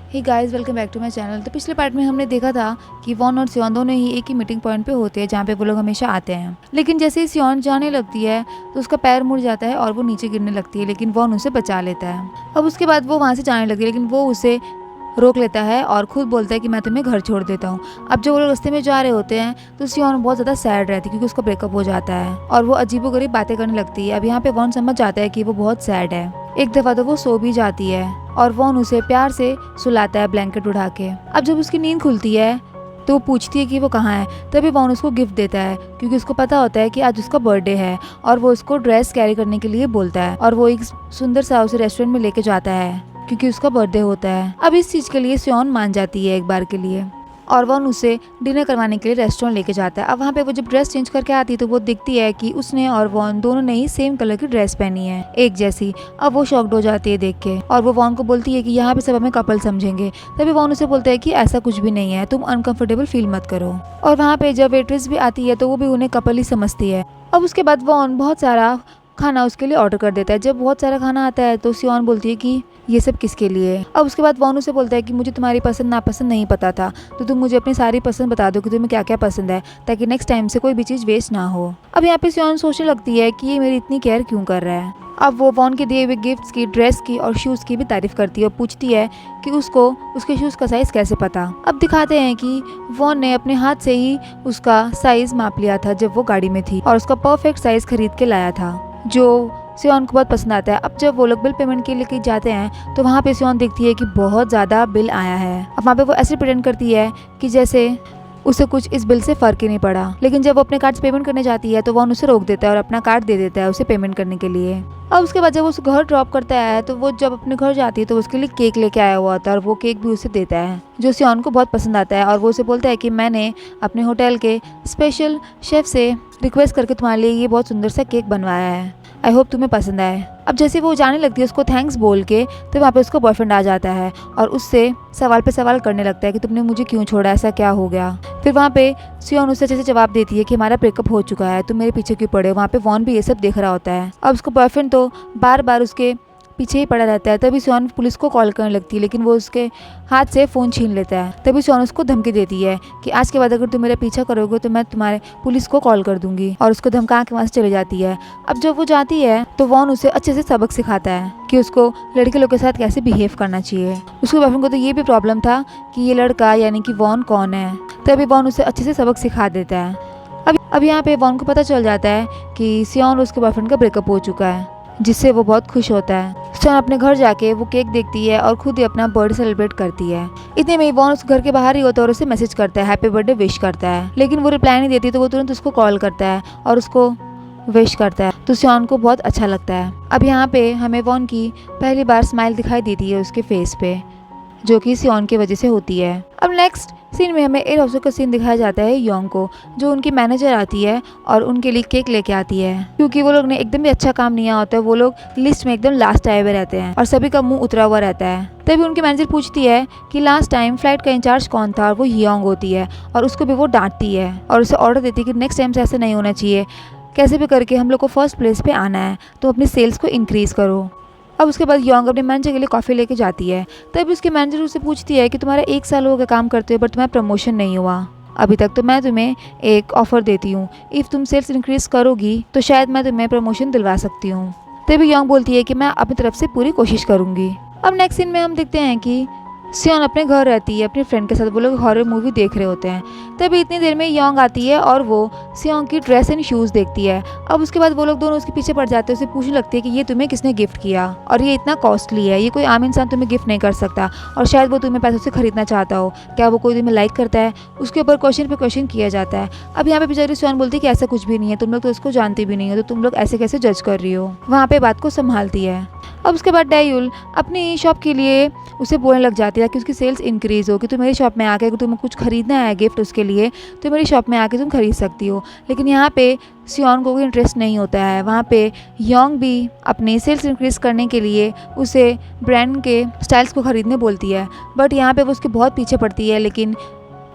Hey guys, welcome back to my channel. तो पिछले part में हमने देखा था कि वॉन और सियोन दोनों ही एक ही मीटिंग पॉइंट पे होते हैं जहाँ पे वो लोग हमेशा आते हैं। लेकिन जैसे ही सियोन जाने लगती है तो उसका पैर मुड़ जाता है और वो नीचे गिरने लगती है, लेकिन वॉन उसे बचा लेता है। अब उसके बाद वो वहाँ से जाने लगती है, लेकिन वो उसे रोक लेता है और खुद बोलता है कि मैं तुम्हें घर छोड़ देता हूँ। अब जब वो लोग रास्ते में जा रहे होते हैं तो सियोन बहुत ज़्यादा सैड रहती है क्योंकि उसका ब्रेकअप हो जाता है और वो अजीबोगरीब बातें करने लगती है। अब यहाँ पे वॉन समझ जाता है कि वो बहुत सैड है। एक दफ़ा तो वो सो भी जाती है और वॉन उसे प्यार से सुलाता है ब्लैंकेट उठा के। अब जब उसकी नींद खुलती है तो वो पूछती है कि वो कहाँ है। तभी वॉन उसको गिफ्ट देता है क्योंकि उसको पता होता है कि आज उसका बर्थडे है और वो उसको ड्रेस कैरी करने के लिए बोलता है और वो एक सुंदर सा उसे रेस्टोरेंट में लेके जाता है क्योंकि उसका बर्थडे होता है। अब इस चीज़ के लिए सियोन मान जाती है एक बार के लिए और वॉन उसे डिनर करवाने के लिए रेस्टोरेंट लेके जाता है। अब वहाँ पे वो जब ड्रेस चेंज करके आती है तो वो दिखती है कि उसने और वॉन दोनों ने ही सेम कलर की ड्रेस पहनी है, एक जैसी। अब वो शॉक्ड हो जाती है देख के और वो वॉन को बोलती है कि यहाँ पे सब हमें कपल समझेंगे। तभी वॉन उसे बोलता है कि ऐसा कुछ भी नहीं है, तुम अनकंफर्टेबल फील मत करो। और वहाँ पे जब वेट्रेस भी आती है तो वो भी उन्हें कपल ही समझती है। अब उसके बाद वॉन बहुत सारा खाना उसके लिए ऑर्डर कर देता है। जब बहुत सारा खाना आता है तो सियोन बोलती है कि ये सब किसके लिए है। अब उसके बाद वॉन उसे बोलता है कि मुझे तुम्हारी पसंद नापसंद नहीं पता था, तो तुम मुझे अपनी सारी पसंद बता दो कि तुम्हें क्या क्या पसंद है, ताकि नेक्स्ट टाइम से कोई भी चीज़ वेस्ट ना हो। अब यहाँ पे सियोन सोचने लगती है कि ये मेरी इतनी केयर क्यों कर रहा है। अब वो वॉन के दिए हुए गिफ्ट्स की, ड्रेस की और शूज़ की भी तारीफ करती है और पूछती है कि उसको उसके शूज़ का साइज़ कैसे पता। अब दिखाते हैं कि वॉन ने अपने हाथ से ही उसका साइज़ माप लिया था जब वो गाड़ी में थी और उसका परफेक्ट साइज़ खरीद के लाया था, जो सियोन को बहुत पसंद आता है। अब जब वो लोग बिल पेमेंट के लिए जाते हैं तो वहाँ पे सियोन देखती है कि बहुत ज़्यादा बिल आया है। अब वहाँ पे वो ऐसे प्रेटेंड करती है कि जैसे उसे कुछ इस बिल से फ़र्क ही नहीं पड़ा। लेकिन जब वो अपने कार्ड से पेमेंट करने जाती है तो वॉन उसे रोक देता है और अपना कार्ड दे देता है उसे पेमेंट करने के लिए। अब उसके बाद जब वो उस घर ड्रॉप करता है तो वो जब अपने घर जाती है तो उसके लिए केक लेके आया हुआ था और वो केक भी उसे देता है जो सियोन को बहुत पसंद आता है। और वो उसे बोलता है कि मैंने अपने होटल के स्पेशल शेफ से रिक्वेस्ट करके तुम्हारे लिए ये बहुत सुंदर सा केक बनवाया है, आई होप तुम्हें पसंद आए। अब जैसे वो जाने लगती है उसको थैंक्स बोल के तो वहाँ पे उसका बॉयफ्रेंड आ जाता है और उससे सवाल पे सवाल करने लगता है कि तुमने मुझे क्यों छोड़ा, ऐसा क्या हो गया। फिर वहाँ पे सियोन उसे अच्छे से जवाब देती है कि हमारा ब्रेकअप हो चुका है, तुम मेरे पीछे क्यों पड़े हो। वहाँ पे वॉन भी ये सब देख रहा होता है। अब उसका बॉयफ्रेंड तो बार बार उसके पीछे ही पड़ा रहता है। तभी सियोन पुलिस को कॉल करने लगती है, लेकिन वो उसके हाथ से फ़ोन छीन लेता है। तभी सियोन उसको धमकी देती है कि आज के बाद अगर तुम मेरा पीछा करोगे तो मैं तुम्हारे पुलिस को कॉल कर दूंगी, और उसको धमका के वहाँ से चली जाती है। अब जब वो जाती है तो वॉन उसे अच्छे से सबक सिखाता है कि उसको लड़के लोग के साथ कैसे बिहेव करना चाहिए। उसके बॉयफ्रेंड को तो ये भी प्रॉब्लम था कि ये लड़का यानी कि वॉन कौन है। तभी वॉन उसे अच्छे से सबक सिखा देता है। अब यहाँ पे वॉन को पता चल जाता है कि सियोन और उसके बॉयफ्रेंड का ब्रेकअप हो चुका है, जिससे वो बहुत खुश होता है। सियोन अपने घर जाके वो केक देखती है और खुद ही अपना बर्थडे सेलिब्रेट करती है। इतने में वॉन उस घर के बाहर ही होता है और उसे मैसेज करता है, हैप्पी बर्थडे विश करता है। लेकिन वो रिप्लाई नहीं देती तो वो तुरंत उसको कॉल करता है और उसको विश करता है, तो सियोन को बहुत अच्छा लगता है। अब यहाँ पे हमें वॉन की पहली बार स्माइल दिखाई देती है उसके फेस पे, जो कि सियोन की वजह से होती है। अब नेक्स्ट सीन में हमें एयर हॉस्टेस का सीन दिखाया जाता है योंग को, जो उनकी मैनेजर आती है और उनके लिए केक लेके आती है क्योंकि वो लोग ने एकदम भी अच्छा काम नहीं किया होता है। वो लोग लिस्ट में एकदम लास्ट आए हुए रहते हैं और सभी का मुंह उतरा हुआ रहता है। तभी उनकी मैनेजर पूछती है कि लास्ट टाइम फ्लाइट का इंचार्ज कौन था, और वो योंग होती है और उसको भी वो डांटती है और उसे ऑर्डर देती है कि नेक्स्ट टाइम से ऐसा नहीं होना चाहिए, कैसे भी करके हम लोग को फर्स्ट प्लेस पे आना है, तो अपनी सेल्स को इंक्रीज करो। अब उसके बाद योंग अपने मैनेजर के लिए कॉफ़ी लेके जाती है। तभी उसके मैनेजर उससे पूछती है कि तुम्हारा 1 साल हो गया काम करते हुए बट तुम्हारा प्रमोशन नहीं हुआ अभी तक, तो मैं तुम्हें एक ऑफर देती हूँ, इफ़ तुम सेल्स इंक्रीज करोगी तो शायद मैं तुम्हें प्रमोशन दिलवा सकती हूँ। तभी योंग बोलती है कि मैं अपनी तरफ से पूरी कोशिश करूँगी। अब नेक्स्ट सीन में हम देखते हैं कि सियोन अपने घर रहती है अपनी फ्रेंड के साथ, वो लोग हॉरर मूवी देख रहे होते हैं। तभी इतनी देर में योंग आती है और वो सियोन की ड्रेस एंड शूज़ देखती है। अब उसके बाद वो लोग दोनों उसके पीछे पड़ जाते हैं, उसे पूछने लगती है कि ये तुम्हें किसने गिफ्ट किया और ये इतना कॉस्टली है, ये कोई आम इंसान तुम्हें गिफ्ट नहीं कर सकता और शायद वो तुम्हें पैसों से खरीदना चाहता हो, क्या वो कोई तुम्हें लाइक करता है। उसके ऊपर क्वेश्चन पे क्वेश्चन किया जाता है। अब यहाँ पे बेचारी सियोन बोलती है कि ऐसा कुछ भी नहीं है, तुम लोग तो उसको जानते भी नहीं हो, तो तुम लोग ऐसे कैसे जज कर रही हो। वहाँ पे बात को संभालती है। अब उसके बाद डैयुल अपनी शॉप के लिए उसे बोलने लग जाती है कि उसकी सेल्स इंक्रीज़ हो, कि तुम मेरी शॉप में आके अगर तुम्हें कुछ खरीदना है गिफ्ट उसके लिए तो मेरी शॉप में आके तुम खरीद सकती हो। लेकिन यहाँ पे सियोन को कोई इंटरेस्ट नहीं होता है। वहाँ पे योंग भी अपनी सेल्स इंक्रीज़ करने के लिए उसे ब्रांड के स्टाइल्स को खरीदने बोलती है, बट यहाँ पे वो उसके बहुत पीछे पड़ती है। लेकिन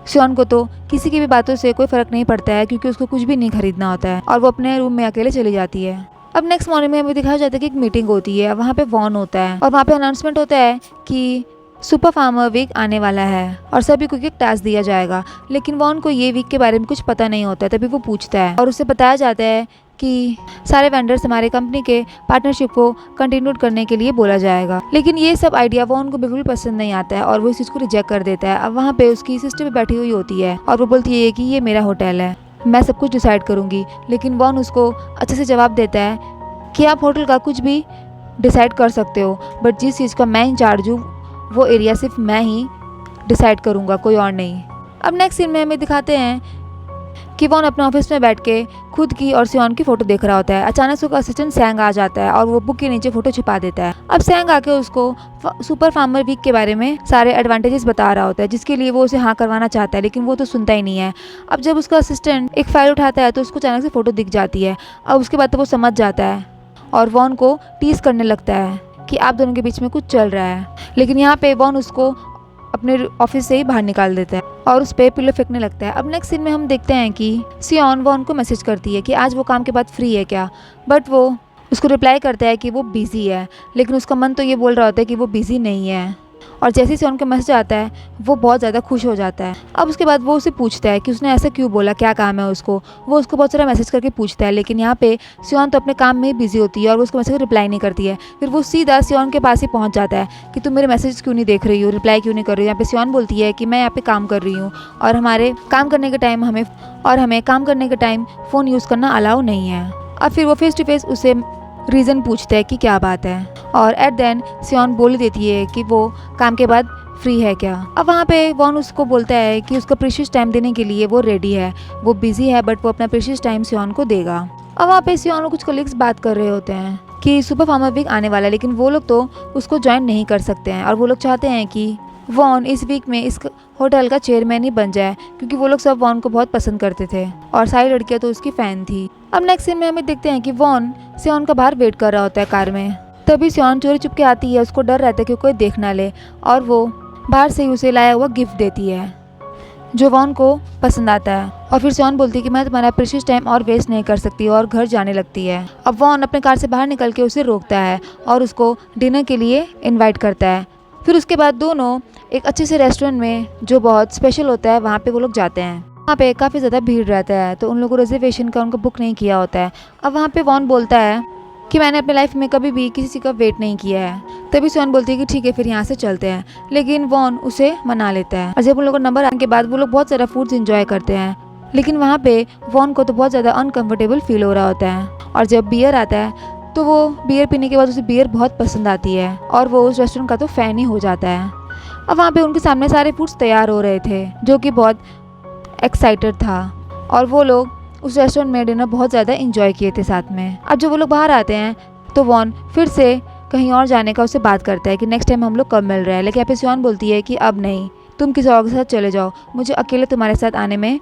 सियोन को तो किसी की भी बातों से कोई फ़र्क नहीं पड़ता है क्योंकि उसको कुछ भी नहीं खरीदना होता है और वो अपने रूम में अकेले चली जाती है। अब नेक्स्ट मॉर्निंग में हमें दिखाया जाता है कि एक मीटिंग होती है, वहाँ पे वॉन होता है और वहाँ पे अनाउंसमेंट होता है कि सुपर फार्मर वीक आने वाला है और सभी को एक टास्क दिया जाएगा, लेकिन वॉन को ये वीक के बारे में कुछ पता नहीं होता है। तभी वो पूछता है और उसे बताया जाता है कि सारे वेंडर्स हमारे कंपनी के पार्टनरशिप को कंटिन्यू करने के लिए बोला जाएगा। लेकिन ये सब आइडिया वॉन को बिल्कुल पसंद नहीं आता है और वो इस चीज़ को रिजेक्ट कर देता है। अब वहाँ पे उसकी सिस्टर भी बैठी हुई होती है और वो बोलती है कि ये मेरा होटल है, मैं सब कुछ डिसाइड करूँगी। लेकिन वॉन उसको अच्छे से जवाब देता है कि आप होटल का कुछ भी डिसाइड कर सकते हो, बट जिस चीज़ का मैं इंचार्ज हूँ वो एरिया सिर्फ मैं ही डिसाइड करूँगा, कोई और नहीं। अब नेक्स्ट सीन में हमें दिखाते हैं कि वॉन अपने ऑफिस में बैठ के खुद की और सियोन की फोटो देख रहा होता है। अचानक से उसका असिस्टेंट सैंग आ जाता है और वो बुक के नीचे फोटो छुपा देता है। अब सैंग आके उसको सुपर फार्मर वीक के बारे में सारे एडवांटेजेस बता रहा होता है, जिसके लिए वो उसे हाँ करवाना चाहता है, लेकिन वो तो सुनता ही नहीं है। अब जब उसका असिस्टेंट एक फाइल उठाता है तो उसको अचानक से फोटो दिख जाती है। अब उसके बाद तो वो समझ जाता है और वॉन को टीज करने लगता है कि आप दोनों के बीच में कुछ चल रहा है। लेकिन यहाँ पे वॉन उसको अपने ऑफिस से ही बाहर निकाल देता है और उस पे पिलो फेंकने लगता है। अब नेक्स्ट सीन में हम देखते हैं कि सियोन वॉन को मैसेज करती है कि आज वो काम के बाद फ्री है क्या, बट वो उसको रिप्लाई करता है कि वो बिजी है, लेकिन उसका मन तो ये बोल रहा होता है कि वो बिजी नहीं है। और जैसे ही सियोन का मैसेज आता है वो बहुत ज़्यादा खुश हो जाता है। अब उसके बाद वो उसे पूछता है कि उसने ऐसा क्यों बोला, क्या काम है उसको। वो उसको बहुत सारा मैसेज करके पूछता है, लेकिन यहाँ पे सियोन तो अपने काम में ही बिजी होती है और वो उसको मैसेज रिप्लाई नहीं करती है। फिर वो सीधा सियोन के पास ही पहुँच जाता है कि तुम मेरे मैसेज क्यों नहीं देख रही हो, रिप्लाई क्यों नहीं कर रही हो। यहाँ पे सियोन बोलती है कि मैं यहाँ पे काम कर रही हूँ और हमें काम करने के टाइम फ़ोन यूज़ करना अलाउ नहीं है। अब फिर वो फेस टू फेस उसे रीज़न पूछता है कि क्या बात है और एट देन सियोन बोल देती है कि वो काम के बाद फ्री है क्या। अब वहाँ पे वॉन उसको बोलता है कि उसका प्रीशियस टाइम देने के लिए वो रेडी है, वो बिजी है बट वो अपना प्रीशियस टाइम सियोन को देगा। अब वहाँ पे सियोन और कुछ कलीग्स बात कर रहे होते हैं कि सुपर फार्मर वीक आने वाला है, लेकिन वो लोग तो उसको ज्वाइन नहीं कर सकते हैं और वो लोग चाहते हैं कि वॉन इस वीक में इस होटल का चेयरमैन ही बन जाए, क्योंकि वो लोग सब वॉन को बहुत पसंद करते थे और सारी लड़कियां तो उसकी फ़ैन थी। अब नेक्स्ट सीन में हमें देखते हैं कि वॉन सियोन का बाहर वेट कर रहा होता है कार में। तभी सियोन चोरी चुप के आती है, उसको डर रहता है कि कोई देख ना ले और वो बाहर से ही उसे लाया हुआ गिफ्ट देती है जो वॉन को पसंद आता है। और फिर सियोन बोलती है कि मैं तुम्हारा प्रीशियस टाइम और वेस्ट नहीं कर सकती और घर जाने लगती है। अब वॉन अपने कार से बाहर निकल के उसे रोकता है और उसको डिनर के लिए इन्वाइट करता है। फिर उसके बाद दोनों एक अच्छे से रेस्टोरेंट में जो बहुत स्पेशल होता है वहाँ पे वो लोग जाते हैं। वहाँ पे काफ़ी ज़्यादा भीड़ रहता है तो उन लोगों को रिजर्वेशन का उनको बुक नहीं किया होता है। अब वहाँ पे वॉन बोलता है कि मैंने अपने लाइफ में कभी भी किसी का वेट नहीं किया है। तभी सियोन बोलती है कि ठीक है फिर यहाँ से चलते हैं, लेकिन वॉन उसे मना लेता है। और जब उन लोगों को नंबर आने के बाद वो लोग बहुत सारा फूड्स इंजॉय करते हैं, लेकिन वहाँ पे वॉन को तो बहुत ज़्यादा अनकम्फर्टेबल फील हो रहा होता है। और जब बियर आता है तो वो बियर पीने के बाद उसे बियर बहुत पसंद आती है और वो उस रेस्टोरेंट का तो फ़ैन ही हो जाता है। अब वहाँ पे उनके सामने सारे फूड्स तैयार हो रहे थे जो कि बहुत एक्साइटेड था और वो लोग उस रेस्टोरेंट में डिनर बहुत ज़्यादा इंजॉय किए थे साथ में। अब जब वो लोग बाहर आते हैं तो वॉन फिर से कहीं और जाने का उससे बात करता है कि नेक्स्ट टाइम हम लोग कब मिल रहे हैं, लेकिन यहाँ पे सियोन बोलती है कि अब नहीं, तुम किसी और के साथ चले जाओ, मुझे अकेले तुम्हारे साथ आने में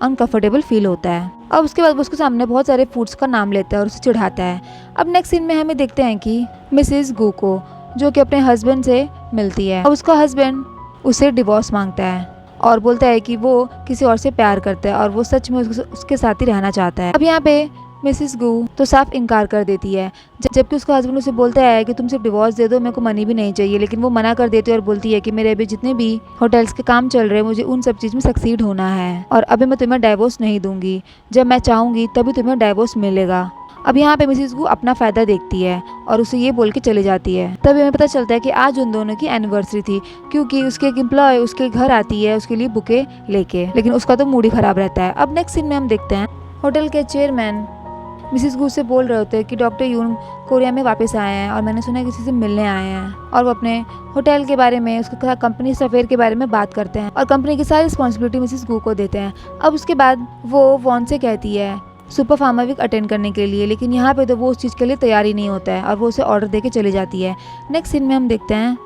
अनकम्फर्टेबल फील होता है। अब उसके बाद वो उसके सामने बहुत सारे फूड्स का नाम लेता है और उसे चिढ़ाता है। अब नेक्स्ट सीन में हमें देखते हैं कि मिसेस गू को जो कि अपने हस्बैंड से मिलती है। अब उसका हस्बैंड उसे डिवोर्स मांगता है और बोलता है कि वो किसी और से प्यार करता है और वो सच में उसके साथ ही रहना चाहता है। अब यहाँ पे मिसेस गू तो साफ इनकार कर देती है, जबकि उसका हस्बैंड उसे बोलता है कि तुम सिर्फ डिवोर्स दे दो, मेरे को मनी भी नहीं चाहिए। लेकिन वो मना कर देती है और बोलती है कि मेरे अभी जितने भी होटल्स के काम चल रहे हैं मुझे उन सब चीज़ में सक्सीड होना है और अभी मैं तुम्हें डाइवोर्स नहीं दूंगी, जब मैं चाहूँगी तभी तुम्हें डाइवोर्स मिलेगा। अब यहाँ पे मिसेस गू अपना फ़ायदा देखती है और उसे ये बोल के चली जाती है। तभी हमें पता चलता है कि आज उन दोनों की एनिवर्सरी थी, क्योंकि उसके एक एम्प्लॉय उसके घर आती है उसके लिए बुके लेके, लेकिन उसका तो मूड ही ख़राब रहता है। अब नेक्स्ट सीन में हम देखते हैं होटल के चेयरमैन मिसेस गू से बोल रहे होते हैं कि डॉक्टर यून कोरिया में वापस आए हैं और मैंने सुना है किसी से मिलने आए हैं, और वो अपने होटल के बारे में उसके कंपनी अफेयर के बारे में बात करते हैं और कंपनी की सारी रिस्पॉन्सिबिलिटी मिसेस गू को देते हैं। अब उसके बाद वो वॉन से कहती है सुपर फार्मर वीक अटेंड करने के लिए, लेकिन यहाँ पे तो वो उस चीज़ के लिए तैयार ही नहीं होता है और वो उसे ऑर्डर दे के चली जाती है। नेक्स्ट सीन में हम देखते हैं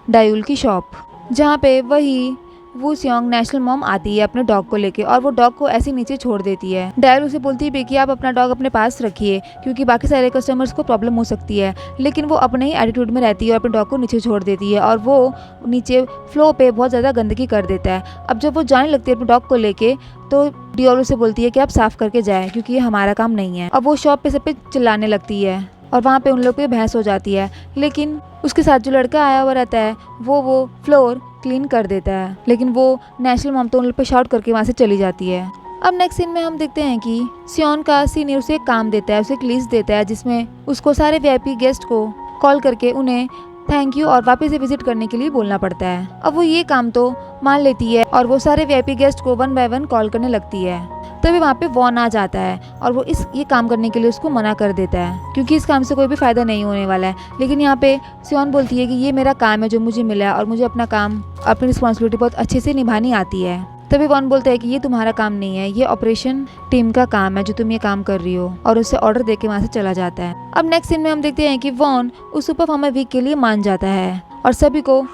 डायुल की शॉप, जहाँ पे वही वू सियोंग नेशनल मॉम आती है अपने डॉग को लेके और वो डॉग को ऐसे नीचे छोड़ देती है। डायल उसे बोलती है कि आप अपना डॉग अपने पास रखिए क्योंकि बाकी सारे कस्टमर्स को प्रॉब्लम हो सकती है, लेकिन वो अपने ही एटीट्यूड में रहती है और अपने डॉग को नीचे छोड़ देती है और वो नीचे फ्लो पे बहुत ज़्यादा गंदगी कर देता है। अब जब वो जाने लगती है अपने डॉग को लेके तो डियोल उसे बोलती है कि आप साफ करके जाएं क्योंकि ये हमारा काम नहीं है। अब वो शॉप पे सब पे चिल्लाने लगती है और वहाँ पे उन लोग पे बहस हो जाती है। लेकिन उसके साथ जो लड़का आया हुआ रहता है वो फ्लोर क्लीन कर देता है, लेकिन वो नेशनल मॉम तो उन लोग पे शॉट करके वहाँ से चली जाती है। अब नेक्स्ट सीन में हम देखते हैं कि सियोन का सीनियर उसे एक काम देता है, उसे एक लिस्ट देता है जिसमें उसको सारे वीआईपी गेस्ट को कॉल करके उन्हें थैंक यू और वापस से विजिट करने के लिए बोलना पड़ता है। अब वो ये काम तो मान लेती है और वो सारे वीआईपी गेस्ट को 1 बाय 1 कॉल करने लगती है। तभी वहाँ पे वॉन आ जाता है और वो ये काम करने के लिए उसको मना कर देता है, क्योंकि इस काम से कोई भी फायदा नहीं होने वाला है। लेकिन यहाँ पे सियोन बोलती है कि ये मेरा काम है जो मुझे मिला है और मुझे अपना काम, अपनी रिस्पॉन्सिबिलिटी बहुत अच्छे से निभानी आती है। तभी वॉन बोलता है कि ये तुम्हारा काम नहीं है, ये ऑपरेशन टीम का काम है जो तुम ये काम कर रही हो, और उसे ऑर्डर देके वहाँ से चला जाता है। अब नेक्स्ट सीन में हम देखते हैं कि वॉन उस सुपर फार्मर वीक के लिए मान जाता है और सभी को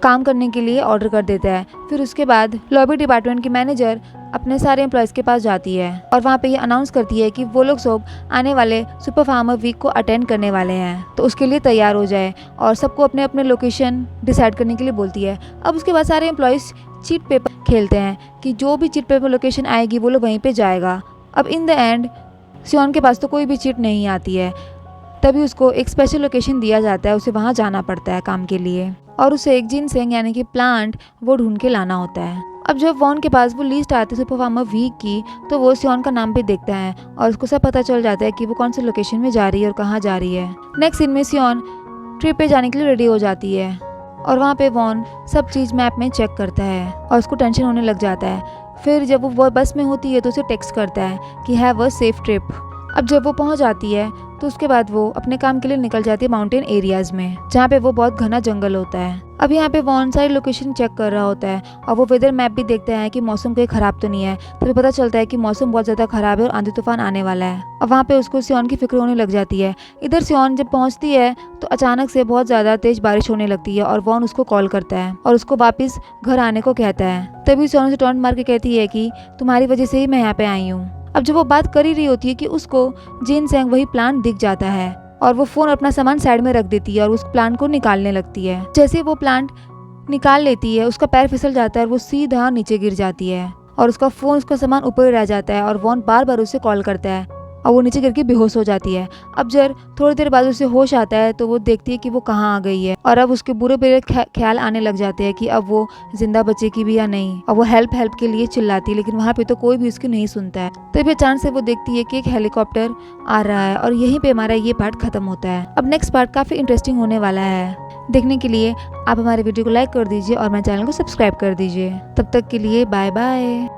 काम करने के लिए ऑर्डर कर देता है। फिर उसके बाद लॉबी डिपार्टमेंट की मैनेजर अपने सारे एम्प्लॉयज़ के पास जाती है और वहाँ पे ये अनाउंस करती है कि वो लोग सब आने वाले सुपर फार्मर वीक को अटेंड करने वाले हैं, तो उसके लिए तैयार हो जाए, और सबको अपने अपने लोकेशन डिसाइड करने के लिए बोलती है। अब उसके बाद सारे एम्प्लॉयज़ चीट पेपर खेलते हैं कि जो भी चीट पेपर लोकेशन आएगी वो लोग वहीं पे जाएगा। अब इन द एंड सियोन के पास तो कोई भी चीट नहीं आती है, तभी उसको एक स्पेशल लोकेशन दिया जाता है, उसे वहाँ जाना पड़ता है काम के लिए, और उसे एक जिनसेंग यानी कि प्लांट वो ढूंढ के लाना होता है। अब जब वॉन के पास वो लिस्ट आती है सुपर फार्मर वीक की, तो वो सियोन का नाम भी देखता है और उसको सब पता चल जाता है कि वो कौन सी लोकेशन में जा रही है और कहाँ जा रही है। नेक्स्ट सीन में सियोन ट्रिप पे जाने के लिए रेडी हो जाती है और वहाँ पे वॉन सब चीज़ मैप में चेक करता है और उसको टेंशन होने लग जाता है। फिर जब वो बस में होती है तो उसे टेक्स्ट करता है कि हैव अ सेफ ट्रिप। अब जब वो पहुँच जाती है तो उसके बाद वो अपने काम के लिए निकल जाती है माउंटेन एरियाज में, जहाँ पे वो बहुत घना जंगल होता है। अब यहाँ पे वॉन सारी लोकेशन चेक कर रहा होता है और वो वेदर मैप भी देखता है कि मौसम कोई खराब तो नहीं है। तभी पता चलता है कि मौसम बहुत ज़्यादा खराब है और आंधी तूफान आने वाला है। अब वहाँ पे उसको सियोन की फिक्र होने लग जाती है। इधर सियोन जब पहुँचती है तो अचानक से बहुत ज़्यादा तेज बारिश होने लगती है और वॉन उसको कॉल करता है और उसको वापस घर आने को कहता है। तभी सियोन उसे टॉन्ट मार के कहती है कि तुम्हारी वजह से ही मैं यहाँ पे आई हूँ। अब जब वो बात कर ही रही होती है कि उसको जिनसेंग वही प्लांट दिख जाता है और वो फोन अपना सामान साइड में रख देती है और उस प्लांट को निकालने लगती है। जैसे वो प्लांट निकाल लेती है उसका पैर फिसल जाता है और वो सीधा नीचे गिर जाती है और उसका फोन, उसका सामान ऊपर रह जाता है और वॉन बार बार उसे कॉल करता है और वो नीचे गिर के बेहोश हो जाती है। अब जब थोड़ी देर बाद उसे होश आता है तो वो देखती है कि वो कहाँ आ गई है और अब उसके बुरे बुरे ख्याल आने लग जाते हैं कि अब वो जिंदा बचेगी भी या नहीं। अब वो हेल्प हेल्प के लिए चिल्लाती है, लेकिन वहाँ पे तो कोई भी उसकी नहीं सुनता है। तभी अचानक से वो देखती है कि एक हेलीकॉप्टर आ रहा है और यहीं पे हमारा ये पार्ट खत्म होता है। अब नेक्स्ट पार्ट काफी इंटरेस्टिंग होने वाला है। देखने के लिए आप हमारे वीडियो को लाइक कर दीजिए और मेरे चैनल को सब्सक्राइब कर दीजिए। तब तक के लिए बाय बाय।